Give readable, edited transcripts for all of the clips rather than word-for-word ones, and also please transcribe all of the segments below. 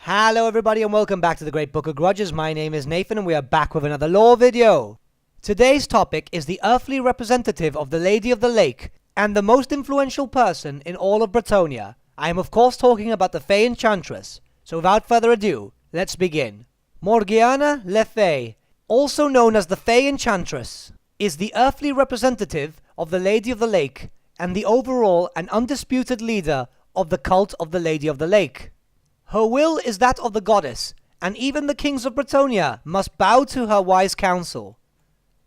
Hello everybody and welcome back to the Great Book of Grudges. My name is Nathan and we are back with another lore video. Today's topic is the earthly representative of the Lady of the Lake and the most influential person in all of Bretonnia. I am of course talking about the Fey Enchantress. So without further ado, let's begin. Morgiana le Fey, also known as the Fey Enchantress, is the earthly representative of the Lady of the Lake and the overall and undisputed leader of the cult of the Lady of the Lake. Her will is that of the goddess, and even the kings of Bretonnia must bow to her wise counsel.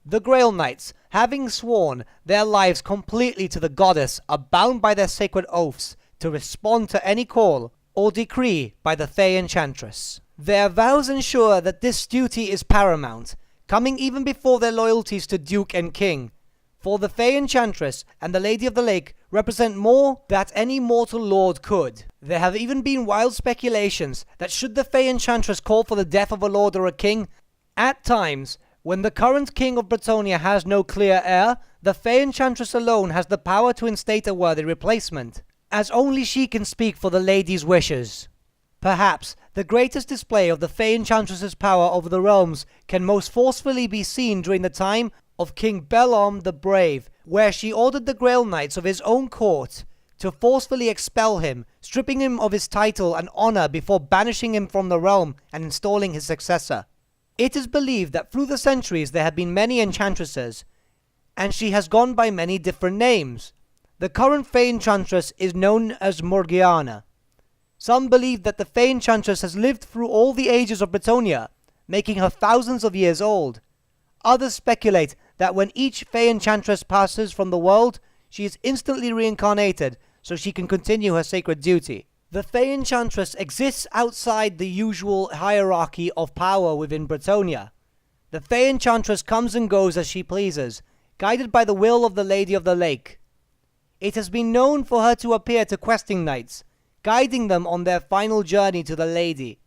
The Grail Knights, having sworn their lives completely to the goddess, are bound by their sacred oaths to respond to any call or decree by the Fey Enchantress. Their vows ensure that this duty is paramount, coming even before their loyalties to Duke and King. For the Fey Enchantress and the Lady of the Lake represent more than any mortal lord could. There have even been wild speculations that should the Fey Enchantress call for the death of a lord or a king, at times, when the current king of Bretonnia has no clear heir, the Fey Enchantress alone has the power to instate a worthy replacement, as only she can speak for the lady's wishes. Perhaps the greatest display of the Fey Enchantress's power over the realms can most forcefully be seen during the time of King Belom the Brave, where she ordered the Grail Knights of his own court to forcefully expel him, stripping him of his title and honor before banishing him from the realm and installing his successor. It is believed that through the centuries there have been many enchantresses, and she has gone by many different names. The current Fey Enchantress is known as Morgiana. Some believe that the Fey Enchantress has lived through all the ages of Bretonnia, making her thousands of years old. Others speculate that when each Fey Enchantress passes from the world, she is instantly reincarnated so she can continue her sacred duty. The Fey Enchantress exists outside the usual hierarchy of power within Bretonnia. The Fey Enchantress comes and goes as she pleases, guided by the will of the Lady of the Lake. It has been known for her to appear to questing knights, guiding them on their final journey to the Lady.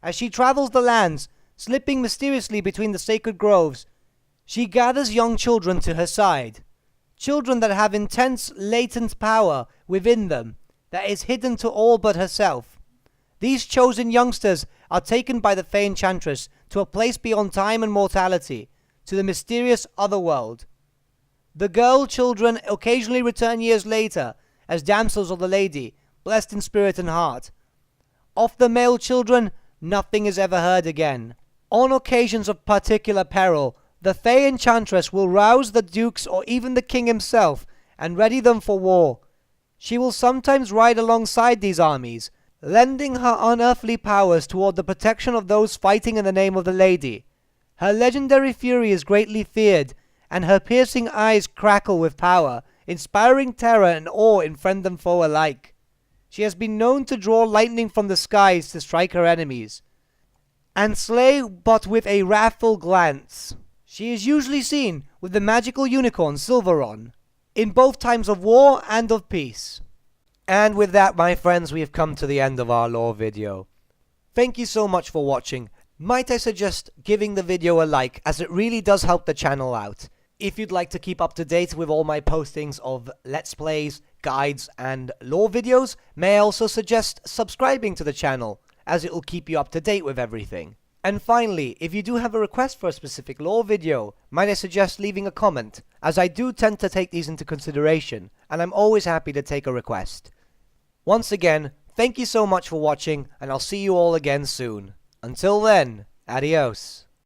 As she travels the lands, slipping mysteriously between the sacred groves, she gathers young children to her side. Children that have intense latent power within them that is hidden to all but herself. These chosen youngsters are taken by the Fey Enchantress to a place beyond time and mortality, to the mysterious otherworld. The girl children occasionally return years later as damsels of the Lady, blessed in spirit and heart. Of the male children, nothing is ever heard again. On occasions of particular peril, the Fey Enchantress will rouse the dukes or even the king himself and ready them for war. She will sometimes ride alongside these armies, lending her unearthly powers toward the protection of those fighting in the name of the Lady. Her legendary fury is greatly feared, and her piercing eyes crackle with power, inspiring terror and awe in friend and foe alike. She has been known to draw lightning from the skies to strike her enemies, and slay but with a wrathful glance. She is usually seen with the magical unicorn Silveron, in both times of war and of peace. And with that, my friends, we have come to the end of our lore video. Thank you so much for watching. Might I suggest giving the video a like, as it really does help the channel out. If you'd like to keep up to date with all my postings of Let's Plays, guides, and lore videos, may I also suggest subscribing to the channel, as it will keep you up to date with everything. And finally, if you do have a request for a specific lore video, might I suggest leaving a comment, as I do tend to take these into consideration, and I'm always happy to take a request. Once again, thank you so much for watching, and I'll see you all again soon. Until then, adios.